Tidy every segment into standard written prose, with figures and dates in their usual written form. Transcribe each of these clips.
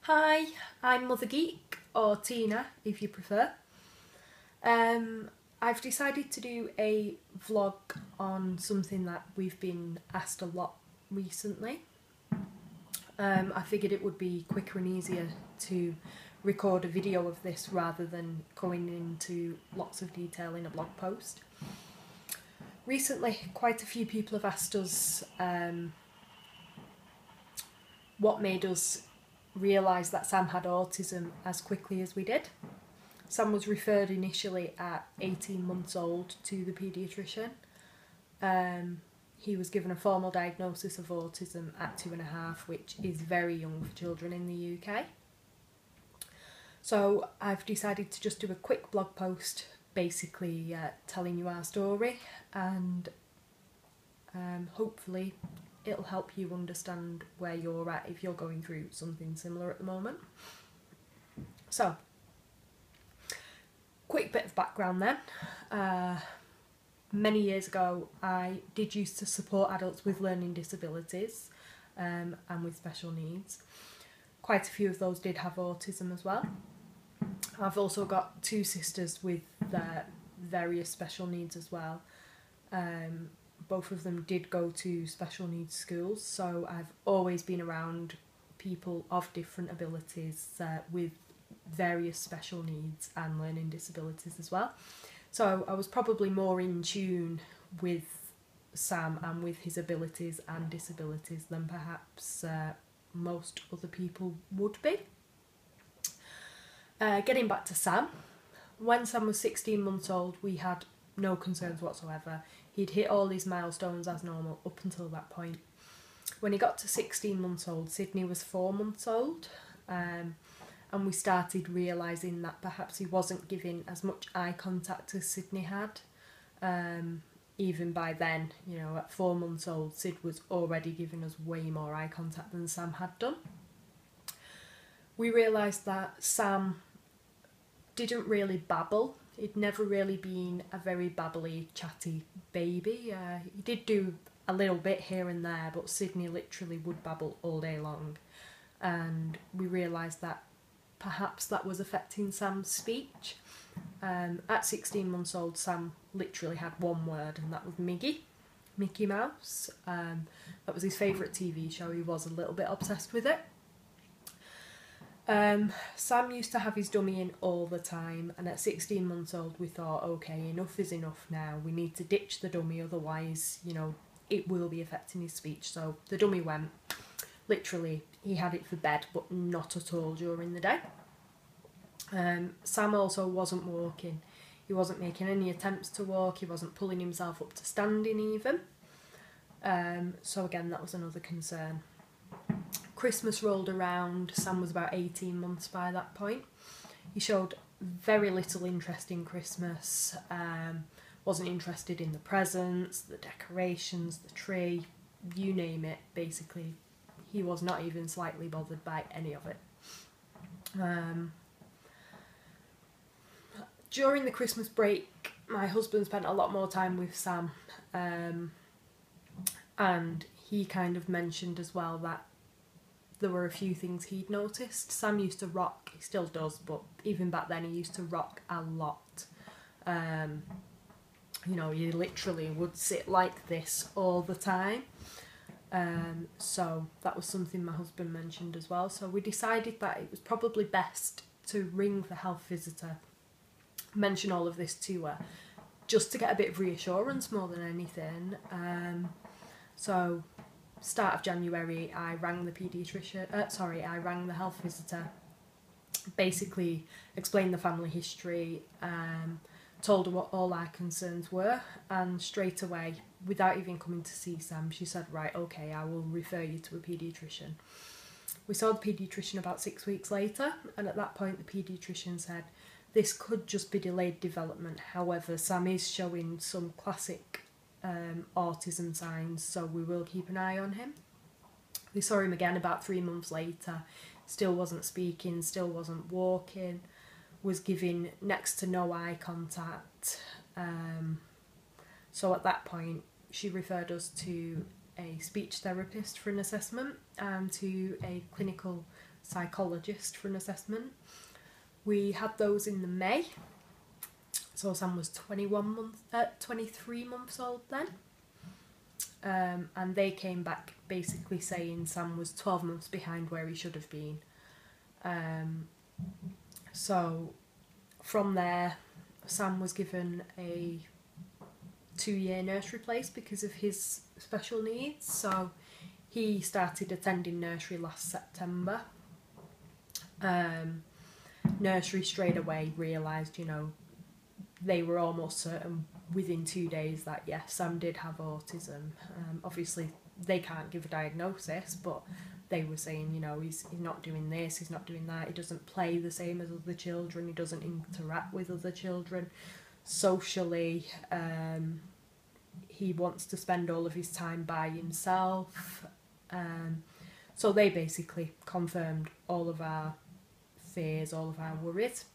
Hi, I'm MotherGeek, or Tina if you prefer. I've decided to do a vlog on something that we've been asked a lot recently. I figured it would be quicker and easier to record a video of this rather than going into lots of detail in a blog post. Recently, quite a few people have asked us what made us realise that Sam had autism as quickly as we did. Sam was referred initially at 18 months old to the paediatrician. He was given a formal diagnosis of autism at 2.5, which is very young for children in the UK. So I've decided to just do a quick blog post basically telling you our story, and hopefully it'll help you understand where you're at if you're going through something similar at the moment. So, quick bit of background then. Many years ago I did used to support adults with learning disabilities and with special needs. Quite a few of those did have autism as well. I've also got two sisters with various special needs as well. Both of them did go to special needs schools, so I've always been around people of different abilities with various special needs and learning disabilities as well. So I was probably more in tune with Sam and with his abilities and disabilities than perhaps most other people would be. Getting back to Sam, when Sam was 16 months old, we had no concerns whatsoever. He'd hit all his milestones as normal up until that point. When he got to 16 months old, Sydney was 4 months old, and we started realising that perhaps he wasn't giving as much eye contact as Sydney had. Even by then, you know, at 4 months old, Sid was already giving us way more eye contact than Sam had done. We realised that Sam didn't really babble. He'd never really been a very babbly, chatty baby. He did do a little bit here and there, but Sydney literally would babble all day long. And we realised that perhaps that was affecting Sam's speech. At 16 months old, Sam literally had one word, and that was Mickey Mouse. That was his favourite TV show. He was a little bit obsessed with it. Sam used to have his dummy in all the time, and at 16 months old we thought, okay, enough is enough now, we need to ditch the dummy, otherwise, you know, it will be affecting his speech. So the dummy went. Literally, he had it for bed, but not at all during the day. Sam also wasn't walking. He wasn't making any attempts to walk, he wasn't pulling himself up to standing even. So again, that was another concern. Christmas rolled around. Sam was about 18 months by that point. He showed very little interest in Christmas, wasn't interested in the presents, the decorations, the tree, you name it, basically. He was not even slightly bothered by any of it. During the Christmas break, my husband spent a lot more time with Sam, and he kind of mentioned as well that there were a few things he'd noticed. Sam used to rock, he still does, but even back then he used to rock a lot. You know, he literally would sit like this all the time. So that was something my husband mentioned as well. So we decided that it was probably best to ring the health visitor, mention all of this to her, just to get a bit of reassurance more than anything. So start of January, I rang the I rang the health visitor, basically explained the family history, told her what all our concerns were, and straight away, without even coming to see Sam, she said, right, okay, I will refer you to a paediatrician. We saw the paediatrician about 6 weeks later, and at that point the paediatrician said, this could just be delayed development, however, Sam is showing some classic autism signs, so we will keep an eye on him. We saw him again about 3 months later, still wasn't speaking, still wasn't walking, was giving next to no eye contact. So at that point she referred us to a speech therapist for an assessment and to a clinical psychologist for an assessment. We had those in the May. So Sam was 23 months old then. And they came back basically saying Sam was 12 months behind where he should have been. So from there, Sam was given a 2-year nursery place because of his special needs. So he started attending nursery last September. Nursery straight away realised, you know, they were almost certain within 2 days that yes, Sam did have autism. Obviously they can't give a diagnosis, but they were saying, you know, he's not doing this, he's not doing that, he doesn't play the same as other children, he doesn't interact with other children socially, he wants to spend all of his time by himself. So they basically confirmed all of our fears, all of our worries.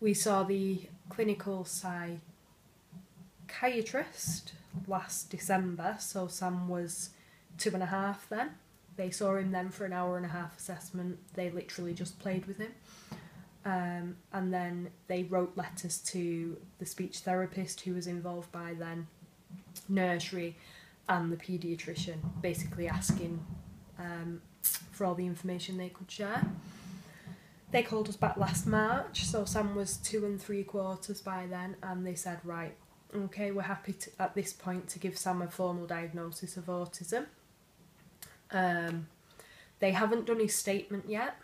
We saw the clinical psychiatrist last December, so Sam was 2.5 then. They saw him then for an 1.5-hour assessment. They literally just played with him. And then they wrote letters to the speech therapist who was involved by then, nursery and the paediatrician, basically asking for all the information they could share. They called us back last March, so Sam was 2 3/4 by then, and they said, right, okay, we're happy to, at this point, to give Sam a formal diagnosis of autism. They haven't done his statement yet,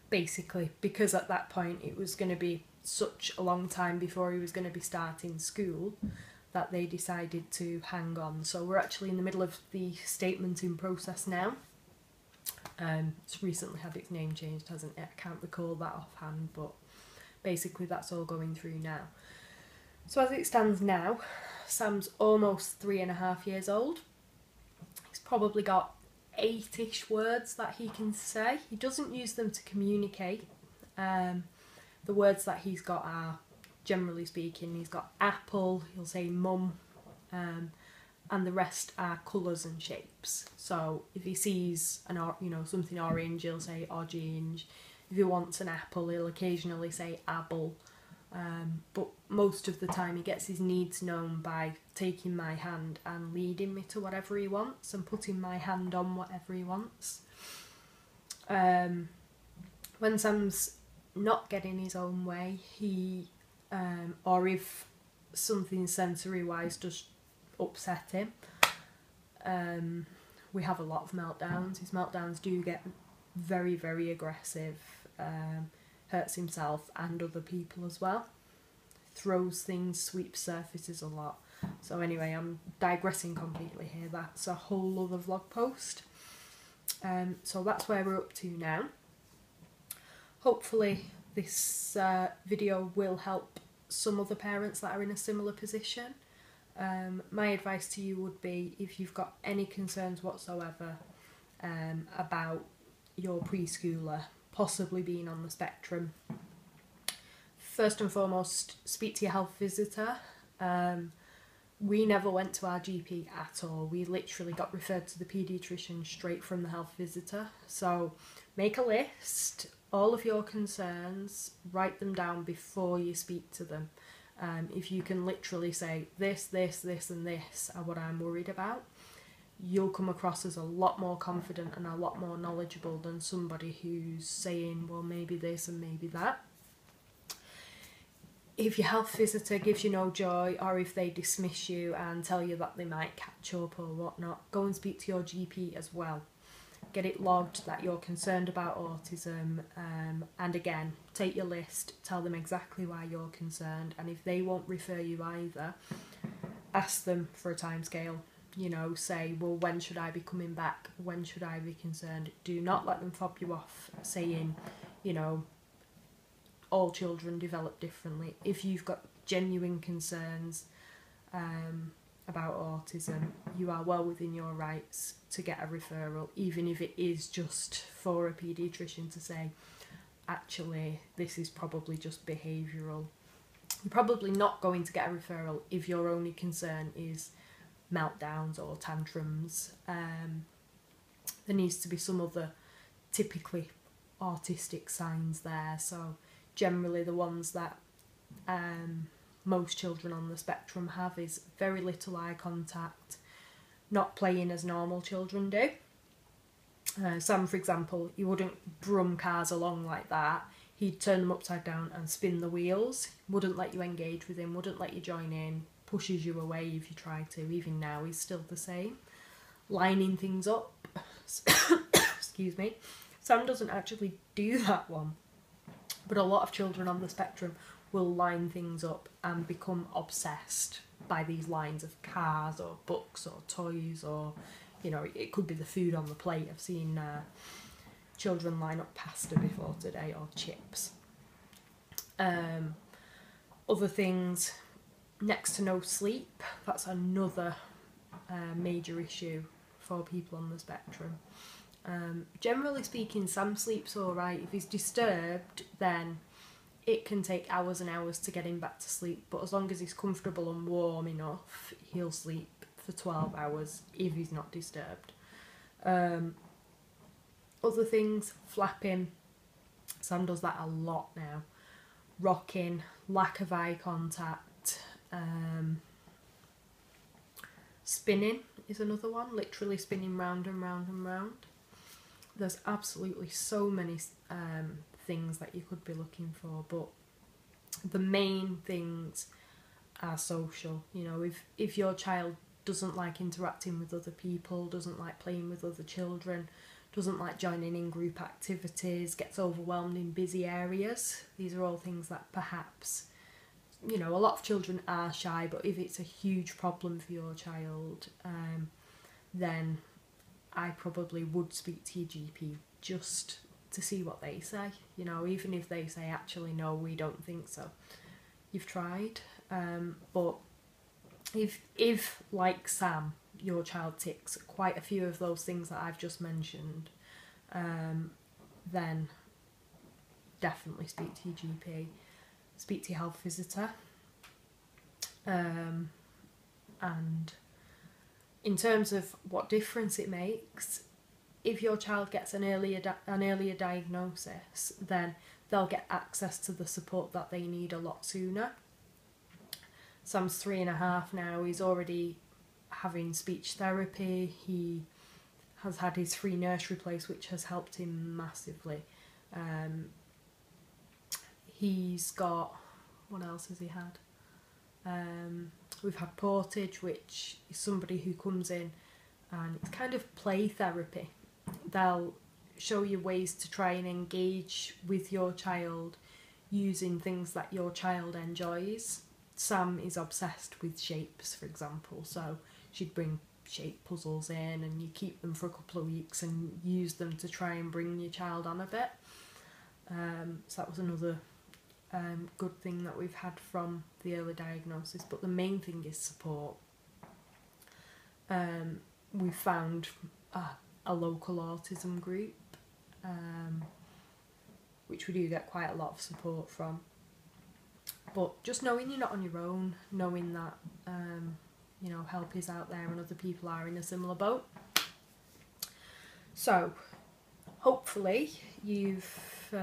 basically, because at that point it was going to be such a long time before he was going to be starting school that they decided to hang on. So we're actually in the middle of the statementing process now. It's recently had its name changed, hasn't it? I can't recall that offhand, but basically that's all going through now. So as it stands now, Sam's almost 3.5 years old. He's probably got 8-ish words that he can say. He doesn't use them to communicate. The words that he's got are, generally speaking, he's got apple, he'll say mum, and the rest are colours and shapes. So if he sees something orange, he'll say orange. If he wants an apple, he'll occasionally say apple. But most of the time he gets his needs known by taking my hand and leading me to whatever he wants and putting my hand on whatever he wants. When Sam's not getting his own way, he or if something sensory wise does upset him, we have a lot of meltdowns. His meltdowns do get very, very aggressive, hurts himself and other people as well, throws things, sweeps surfaces a lot. So anyway, I'm digressing completely here, that's a whole other vlog post. So that's where we're up to now. Hopefully this video will help some other parents that are in a similar position. My advice to you would be, if you've got any concerns whatsoever about your preschooler possibly being on the spectrum, first and foremost, speak to your health visitor. We never went to our GP at all. We literally got referred to the paediatrician straight from the health visitor. So make a list, all of your concerns, write them down before you speak to them. If you can literally say this, this, this and this are what I'm worried about, you'll come across as a lot more confident and a lot more knowledgeable than somebody who's saying, well, maybe this and maybe that. If your health visitor gives you no joy, or if they dismiss you and tell you that they might catch up or whatnot, go and speak to your GP as well. Get it logged that you're concerned about autism, and again, take your list, tell them exactly why you're concerned, and if they won't refer you either, ask them for a timescale. You know, say, well, when should I be coming back? When should I be concerned? Do not let them fob you off saying, you know, all children develop differently. If you've got genuine concerns about autism, you are well within your rights to get a referral, even if it is just for a paediatrician to say, actually, this is probably just behavioural. You're probably not going to get a referral if your only concern is meltdowns or tantrums. There needs to be some other typically autistic signs there. So generally the ones that most children on the spectrum have is very little eye contact, not playing as normal children do. Sam, for example, he wouldn't brum cars along like that. He'd turn them upside down and spin the wheels, wouldn't let you engage with him, wouldn't let you join in, pushes you away if you try to. Even now he's still the same. Lining things up. Excuse me. Sam doesn't actually do that one, but a lot of children on the spectrum will line things up and become obsessed by these lines of cars or books or toys, or, you know, it could be the food on the plate. I've seen children line up pasta before today, or chips. Other things, next to no sleep. That's another major issue for people on the spectrum. Generally speaking, Sam sleeps alright. If he's disturbed, then it can take hours and hours to get him back to sleep, but as long as he's comfortable and warm enough, he'll sleep for 12 hours if he's not disturbed. Other things, flapping. Sam does that a lot now. Rocking, lack of eye contact. Spinning is another one, literally spinning round and round and round. There's absolutely so many things that you could be looking for, but the main things are social. You know, if your child doesn't like interacting with other people, doesn't like playing with other children, doesn't like joining in group activities, gets overwhelmed in busy areas, these are all things that perhaps, you know, a lot of children are shy, but if it's a huge problem for your child, then I probably would speak to your GP just to see what they say. You know, even if they say, actually, no, we don't think so. You've tried. But if, like Sam, your child ticks quite a few of those things that I've just mentioned, then definitely speak to your GP. Speak to your health visitor. And in terms of what difference it makes, if your child gets an earlier diagnosis, then they'll get access to the support that they need a lot sooner. Sam's 3.5 now. He's already having speech therapy. He has had his free nursery place, which has helped him massively. He's got, what else has he had? We've had Portage, which is somebody who comes in and it's kind of play therapy. They'll show you ways to try and engage with your child using things that your child enjoys. Sam is obsessed with shapes, for example, so she'd bring shape puzzles in and you keep them for a couple of weeks and use them to try and bring your child on a bit. So that was another good thing that we've had from the early diagnosis, but the main thing is support. We've found a local autism group, which we do get quite a lot of support from, but just knowing you're not on your own, knowing that you know, help is out there and other people are in a similar boat. So hopefully you've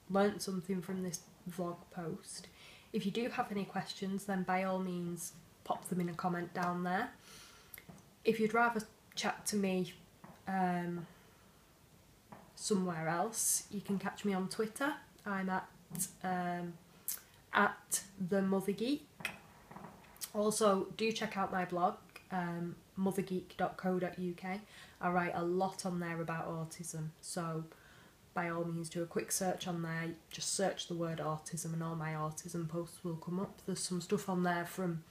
learnt something from this vlog post. If you do have any questions, then by all means pop them in a comment down there. If you'd rather chat to me somewhere else, you can catch me on Twitter. I'm at the MotherGeek. Also, do check out my blog, mothergeek.co.uk. I write a lot on there about autism, so by all means do a quick search on there. Just search the word autism and all my autism posts will come up. There's some stuff on there from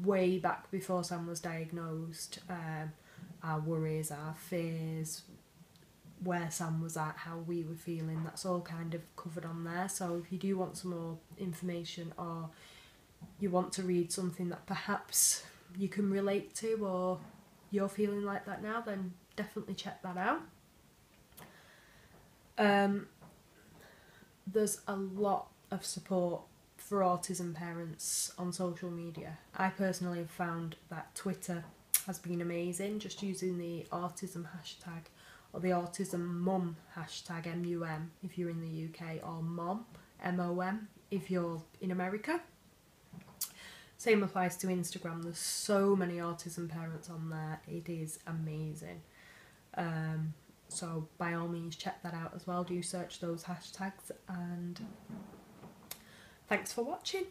way back before Sam was diagnosed, our worries, our fears, where Sam was at, how we were feeling, that's all kind of covered on there. So if you do want some more information, or you want to read something that perhaps you can relate to, or you're feeling like that now, then definitely check that out. There's a lot of support for autism parents on social media. I personally have found that Twitter has been amazing, just using the autism hashtag or the Autism Mum hashtag MUM if you're in the UK, or MOM, MOM if you're in America. Same applies to Instagram. There's so many autism parents on there. It is amazing. So by all means check that out as well. Do search those hashtags, and thanks for watching.